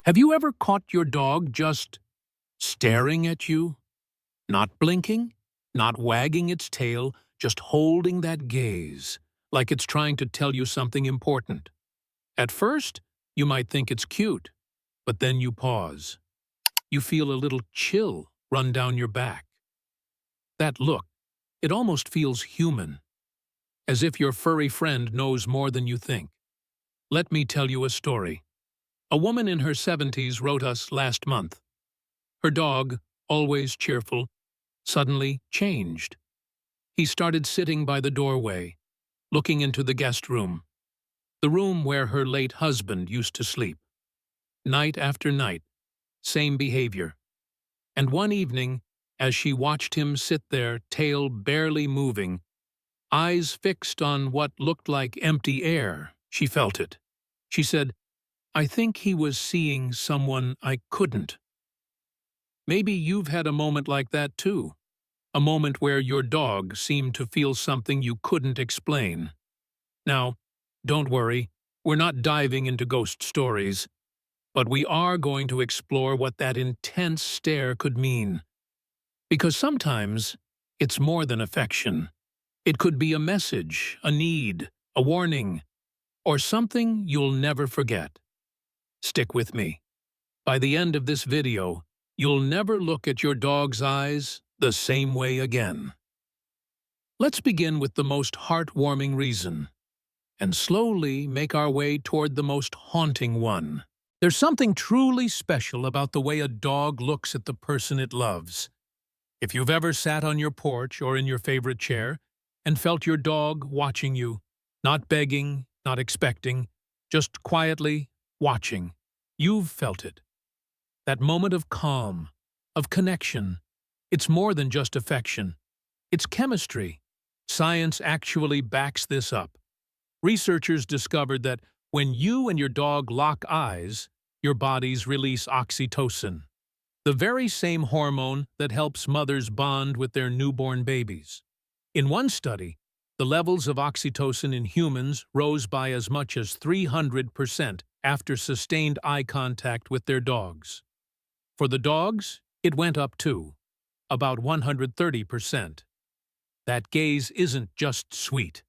Have you ever caught your dog just staring at you? Not blinking, not wagging its tail, just holding that gaze, like it's trying to tell you something important. At first, you might think it's cute, but then you pause. You feel a little chill run down your back. That look, it almost feels human, as if your furry friend knows more than you think. Let me tell you a story. A woman in her 70s wrote us last month. Her dog, always cheerful, suddenly changed. He started sitting by the doorway, looking into the guest room, the room where her late husband used to sleep. Night after night, same behavior. And one evening, as she watched him sit there, tail barely moving, eyes fixed on what looked like empty air, she felt it. She said, "I think he was seeing someone I couldn't." Maybe you've had a moment like that too. A moment where your dog seemed to feel something you couldn't explain. Now, don't worry, we're not diving into ghost stories, but we are going to explore what that intense stare could mean. Because sometimes, it's more than affection. It could be a message, a need, a warning, or something you'll never forget. Stick with me. By the end of this video, you'll never look at your dog's eyes the same way again. Let's begin with the most heartwarming reason, and slowly make our way toward the most haunting one. There's something truly special about the way a dog looks at the person it loves. If you've ever sat on your porch or in your favorite chair and felt your dog watching you, not begging, not expecting, just quietly watching, you've felt it. That moment of calm, of connection. It's more than just affection. It's chemistry. Science actually backs this up. Researchers discovered that when you and your dog lock eyes, your bodies release oxytocin, the very same hormone that helps mothers bond with their newborn babies. In one study, the levels of oxytocin in humans rose by as much as 300% after sustained eye contact with their dogs. For the dogs, it went up too, about 130%. That gaze isn't just sweet.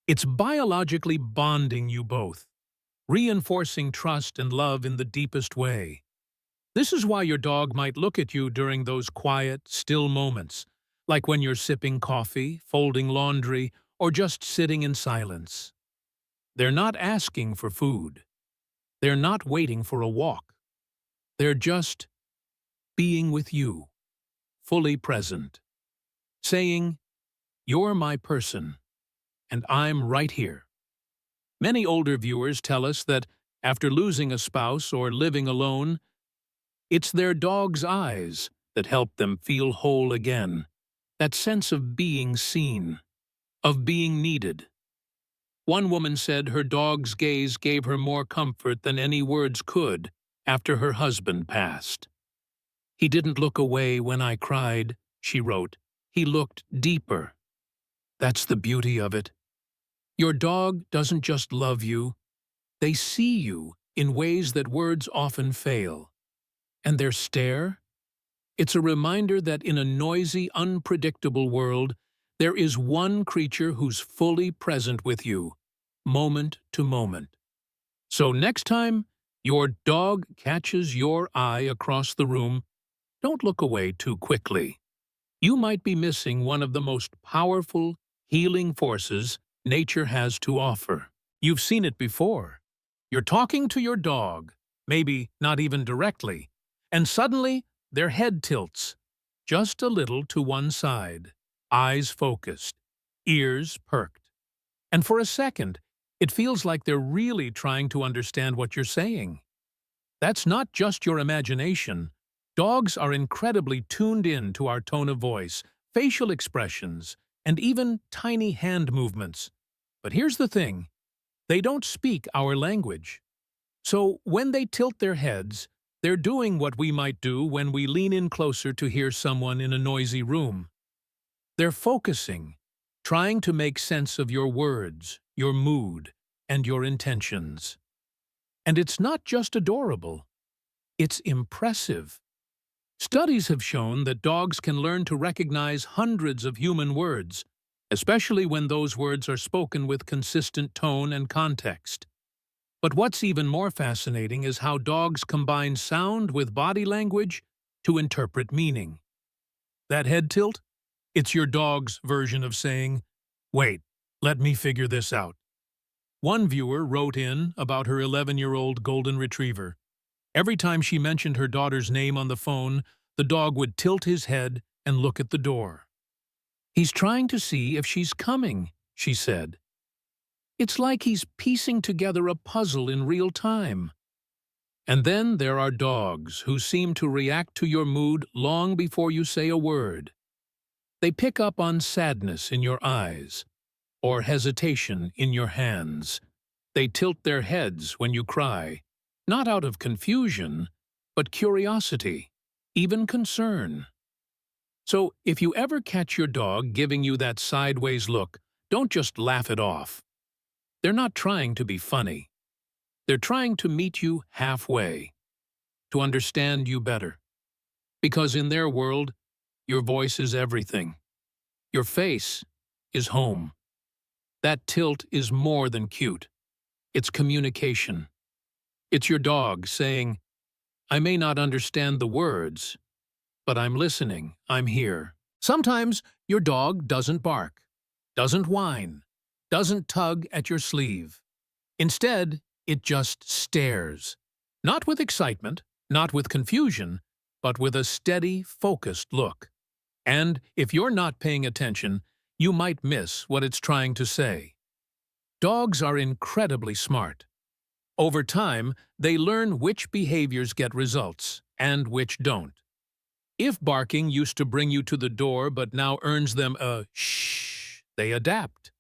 It's biologically bonding you both, reinforcing trust and love in the deepest way. This is why your dog might look at you during those quiet, still moments, like when you're sipping coffee, folding laundry, or just sitting in silence. They're not asking for food. They're not waiting for a walk. They're just being with you, fully present, saying, "You're my person, and I'm right here." Many older viewers tell us that after losing a spouse or living alone, it's their dog's eyes that help them feel whole again, that sense of being seen, of being needed. One woman said her dog's gaze gave her more comfort than any words could after her husband passed. "He didn't look away when I cried," she wrote. "He looked deeper." That's the beauty of it. Your dog doesn't just love you, they see you in ways that words often fail. And their stare? It's a reminder that in a noisy, unpredictable world, there is one creature who's fully present with you, moment to moment. So next time your dog catches your eye across the room, don't look away too quickly. You might be missing one of the most powerful, healing forces nature has to offer. You've seen it before. You're talking to your dog, maybe not even directly, and suddenly their head tilts, just a little to one side, eyes focused, ears perked. And for a second, it feels like they're really trying to understand what you're saying. That's not just your imagination. Dogs are incredibly tuned in to our tone of voice, facial expressions, and even tiny hand movements. But here's the thing, they don't speak our language. So when they tilt their heads, they're doing what we might do when we lean in closer to hear someone in a noisy room. They're focusing, trying to make sense of your words, your mood, and your intentions. And it's not just adorable. It's impressive. Studies have shown that dogs can learn to recognize hundreds of human words, especially when those words are spoken with consistent tone and context. But what's even more fascinating is how dogs combine sound with body language to interpret meaning. That head tilt? It's your dog's version of saying, "Wait, let me figure this out." One viewer wrote in about her 11-year-old golden retriever. Every time she mentioned her daughter's name on the phone, the dog would tilt his head and look at the door. "He's trying to see if she's coming," she said. "It's like he's piecing together a puzzle in real time." And then there are dogs who seem to react to your mood long before you say a word. They pick up on sadness in your eyes, or hesitation in your hands. They tilt their heads when you cry, not out of confusion, but curiosity, even concern. So if you ever catch your dog giving you that sideways look, don't just laugh it off. They're not trying to be funny. They're trying to meet you halfway, to understand you better. Because in their world, your voice is everything. Your face is home. That tilt is more than cute. It's communication. It's your dog saying, "I may not understand the words, but I'm listening, I'm here." Sometimes your dog doesn't bark, doesn't whine, doesn't tug at your sleeve. Instead, it just stares. Not with excitement, not with confusion, but with a steady, focused look. And if you're not paying attention, you might miss what it's trying to say. Dogs are incredibly smart. Over time, they learn which behaviors get results and which don't. If barking used to bring you to the door but now earns them a shh, they adapt.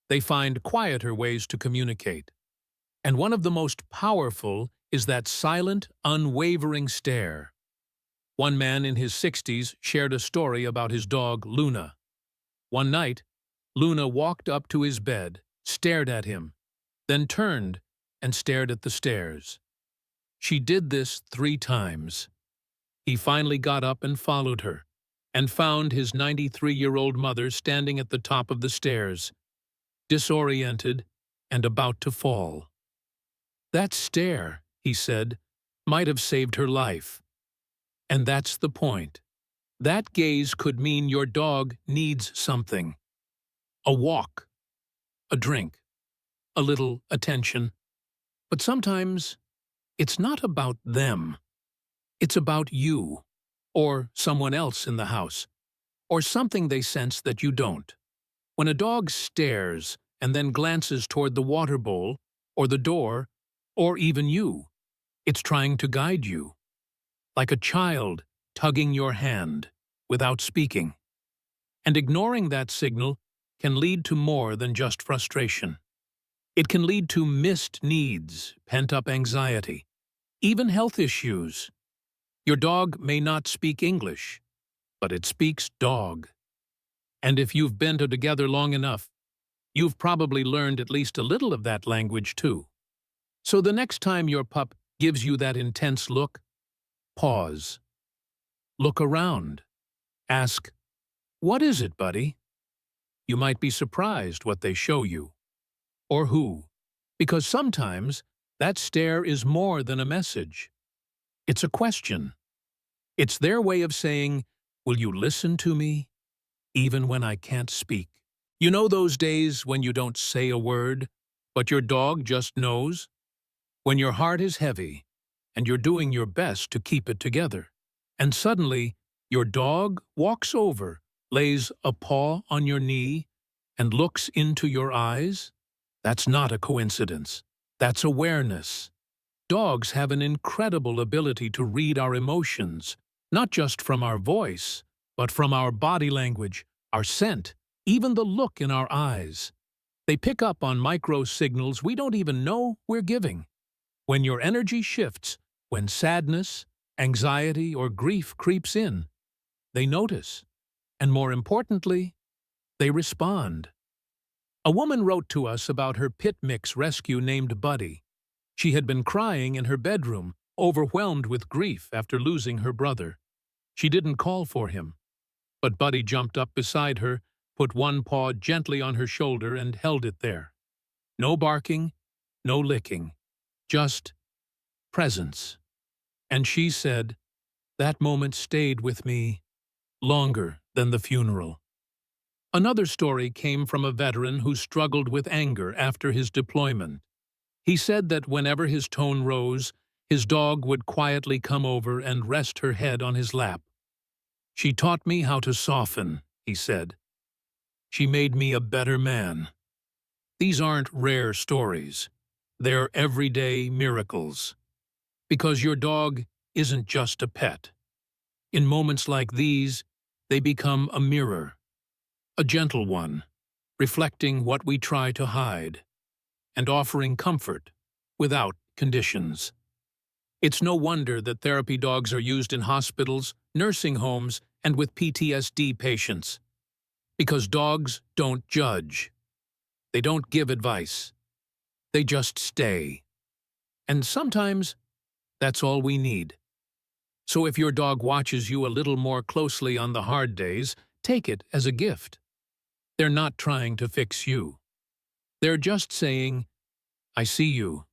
They find quieter ways to communicate. And one of the most powerful is that silent, unwavering stare. One man in his 60s shared a story about his dog, Luna. One night, Luna walked up to his bed, stared at him, then turned and stared at the stairs. She did this 3 times. He finally got up and followed her, and found his 93-year-old mother standing at the top of the stairs, disoriented and about to fall. "That stare," he said, "might have saved her life." And that's the point. That gaze could mean your dog needs something. A walk, a drink, a little attention. But sometimes it's not about them. It's about you, or someone else in the house, or something they sense that you don't. When a dog stares and then glances toward the water bowl, or the door, or even you, it's trying to guide you. Like a child tugging your hand without speaking. And ignoring that signal can lead to more than just frustration. It can lead to missed needs, pent-up anxiety, even health issues. Your dog may not speak English, but it speaks dog. And if you've been together long enough, you've probably learned at least a little of that language too. So the next time your pup gives you that intense look, pause. Look around. Ask, "What is it, buddy?" You might be surprised what they show you. Or who. Because sometimes that stare is more than a message. It's a question. It's their way of saying, "Will you listen to me, even when I can't speak?" You know those days when you don't say a word, but your dog just knows? When your heart is heavy, and you're doing your best to keep it together, and suddenly your dog walks over, lays a paw on your knee, and looks into your eyes? That's not a coincidence. That's awareness. Dogs have an incredible ability to read our emotions, not just from our voice, but from our body language, our scent, even the look in our eyes. They pick up on micro signals we don't even know we're giving. When your energy shifts, when sadness, anxiety, or grief creeps in, they notice. And more importantly, they respond. A woman wrote to us about her pit mix rescue named Buddy. She had been crying in her bedroom overwhelmed with grief after losing her brother. She didn't call for him, but Buddy jumped up beside her, put one paw gently on her shoulder and held it there. No barking, no licking, just presence. And she said, "That moment stayed with me longer than the funeral." Another story came from a veteran who struggled with anger after his deployment. He said that whenever his tone rose, his dog would quietly come over and rest her head on his lap. "She taught me how to soften," he said. "She made me a better man." These aren't rare stories. They're everyday miracles. Because your dog isn't just a pet. In moments like these, they become a mirror, a gentle one, reflecting what we try to hide, and offering comfort without conditions. It's no wonder that therapy dogs are used in hospitals, nursing homes, and with PTSD patients. Because dogs don't judge. They don't give advice. They just stay. And sometimes, that's all we need. So if your dog watches you a little more closely on the hard days, take it as a gift. They're not trying to fix you. They're just saying, "I see you.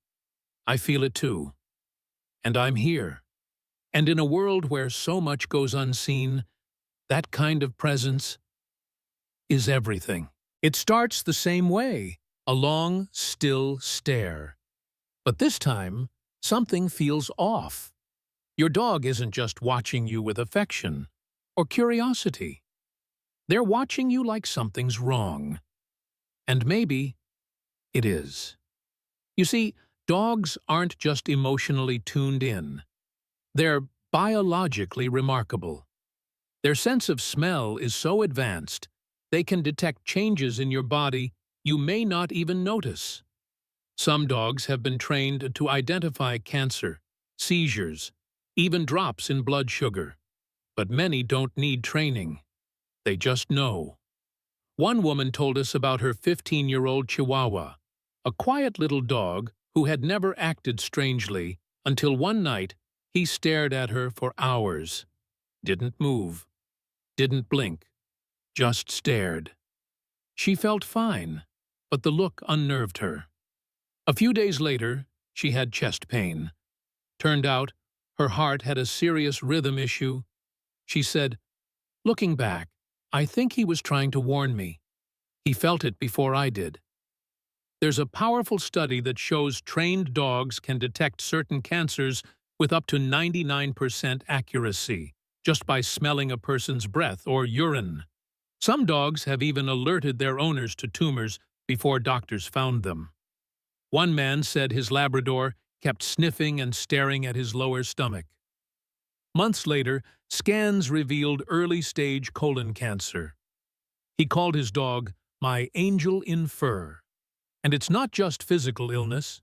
I feel it too. And I'm here." And in a world where so much goes unseen, that kind of presence is everything. It starts the same way, a long, still stare. But this time, something feels off. Your dog isn't just watching you with affection or curiosity. They're watching you like something's wrong. And maybe it is. You see, dogs aren't just emotionally tuned in. They're biologically remarkable. Their sense of smell is so advanced, they can detect changes in your body you may not even notice. Some dogs have been trained to identify cancer, seizures, even drops in blood sugar. But many don't need training. They just know. One woman told us about her 15-year-old Chihuahua, a quiet little dog who had never acted strangely until one night he stared at her for hours. Didn't move. Didn't blink. Just stared. She felt fine, but the look unnerved her. A few days later, she had chest pain. Turned out, her heart had a serious rhythm issue. She said, "Looking back, I think he was trying to warn me. He felt it before I did." There's a powerful study that shows trained dogs can detect certain cancers with up to 99% accuracy, just by smelling a person's breath or urine. Some dogs have even alerted their owners to tumors before doctors found them. One man said his Labrador kept sniffing and staring at his lower stomach. Months later, scans revealed early-stage colon cancer. He called his dog "my angel in fur." And it's not just physical illness.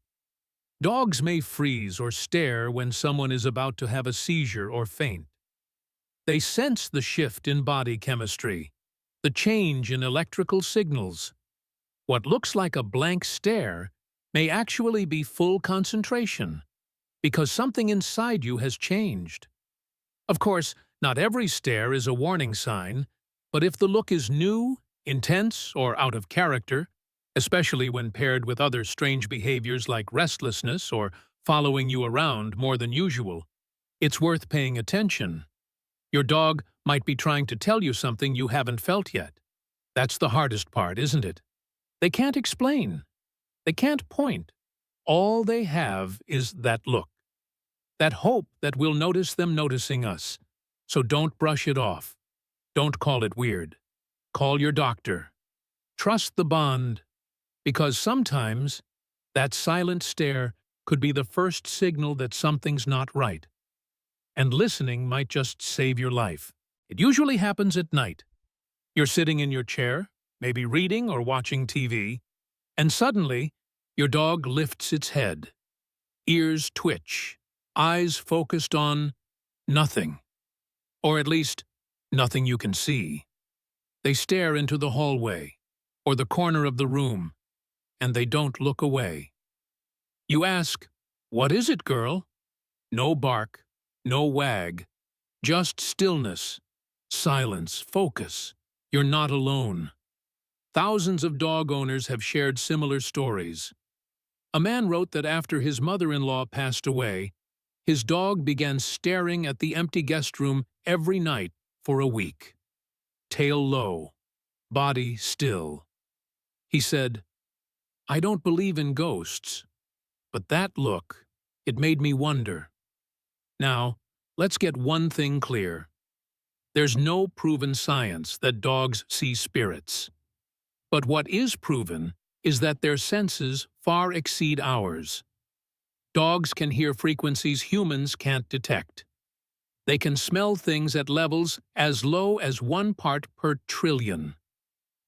Dogs may freeze or stare when someone is about to have a seizure or faint. They sense the shift in body chemistry, the change in electrical signals. What looks like a blank stare may actually be full concentration, because something inside you has changed. Of course, not every stare is a warning sign, but if the look is new, intense, or out of character, especially when paired with other strange behaviors like restlessness or following you around more than usual, it's worth paying attention. Your dog might be trying to tell you something you haven't felt yet. That's the hardest part, isn't it? They can't explain. They can't point. All they have is that look. That hope that we'll notice them noticing us. So don't brush it off. Don't call it weird. Call your doctor. Trust the bond. Because sometimes, that silent stare could be the first signal that something's not right. And listening might just save your life. It usually happens at night. You're sitting in your chair, maybe reading or watching TV, and suddenly, your dog lifts its head. Ears twitch, eyes focused on nothing. Or at least, nothing you can see. They stare into the hallway, or the corner of the room, and they don't look away. You ask, "What is it, girl?" No bark, no wag, just stillness, silence, focus. You're not alone. Thousands of dog owners have shared similar stories. A man wrote that after his mother-in-law passed away, his dog began staring at the empty guest room every night for a week. Tail low, body still. He said, "I don't believe in ghosts, but that look, it made me wonder." Now, let's get one thing clear. There's no proven science that dogs see spirits. But what is proven is that their senses far exceed ours. Dogs can hear frequencies humans can't detect. They can smell things at levels as low as 1 part per trillion.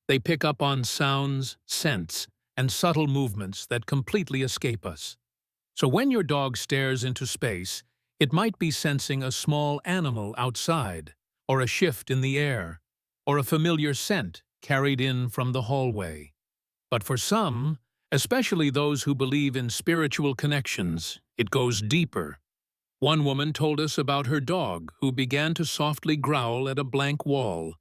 They pick up on sounds, scents, and subtle movements that completely escape us. So when your dog stares into space, it might be sensing a small animal outside, or a shift in the air, or a familiar scent carried in from the hallway. But for some, especially those who believe in spiritual connections, it goes deeper. One woman told us about her dog who began to softly growl at a blank wall,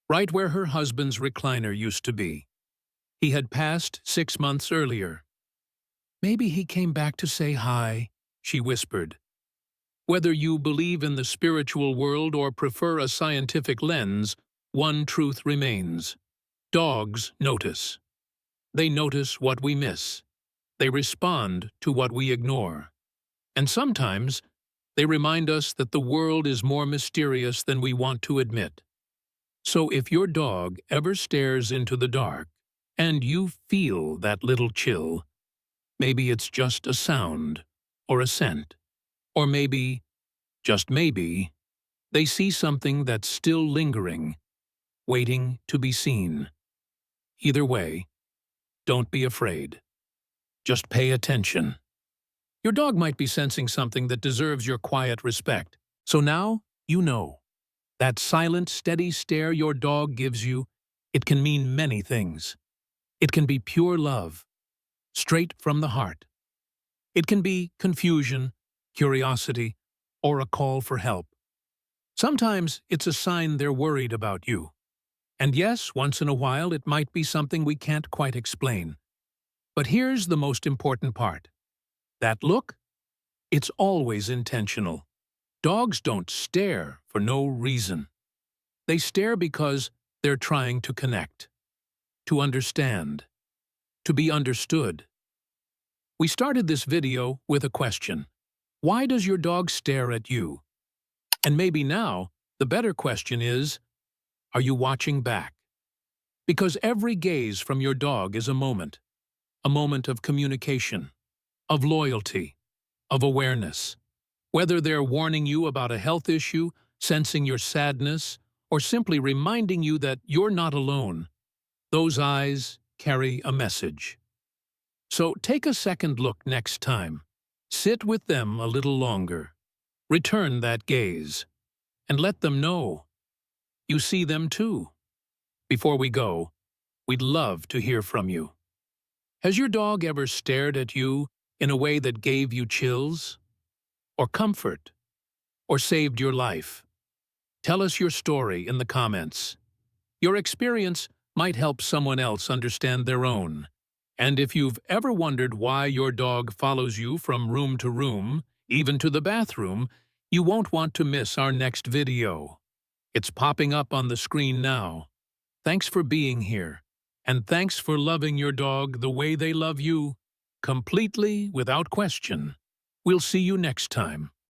right where her husband's recliner used to be. He had passed 6 months earlier. "Maybe he came back to say hi," she whispered. Whether you believe in the spiritual world or prefer a scientific lens, one truth remains. Dogs notice. They notice what we miss. They respond to what we ignore. And sometimes, they remind us that the world is more mysterious than we want to admit. So if your dog ever stares into the dark, and you feel that little chill, maybe it's just a sound, or a scent, or maybe, just maybe, they see something that's still lingering, waiting to be seen. Either way, don't be afraid. Just pay attention. Your dog might be sensing something that deserves your quiet respect. So now, you know. That silent, steady stare your dog gives you, it can mean many things. It can be pure love, straight from the heart. It can be confusion, curiosity, or a call for help. Sometimes it's a sign they're worried about you. And yes, once in a while it might be something we can't quite explain. But here's the most important part. That look? It's always intentional. Dogs don't stare for no reason. They stare because they're trying to connect, to understand, to be understood. We started this video with a question. Why does your dog stare at you? And maybe now, the better question is, are you watching back? Because every gaze from your dog is a moment of communication, of loyalty, of awareness. Whether they're warning you about a health issue, sensing your sadness, or simply reminding you that you're not alone, those eyes carry a message. So take a second look next time. Sit with them a little longer. Return that gaze, and let them know you see them too. Before we go, we'd love to hear from you. Has your dog ever stared at you in a way that gave you chills, or comfort, or saved your life? Tell us your story in the comments. Your experience might help someone else understand their own. And if you've ever wondered why your dog follows you from room to room, even to the bathroom, you won't want to miss our next video. It's popping up on the screen now. Thanks for being here, and thanks for loving your dog the way they love you, completely without question. We'll see you next time.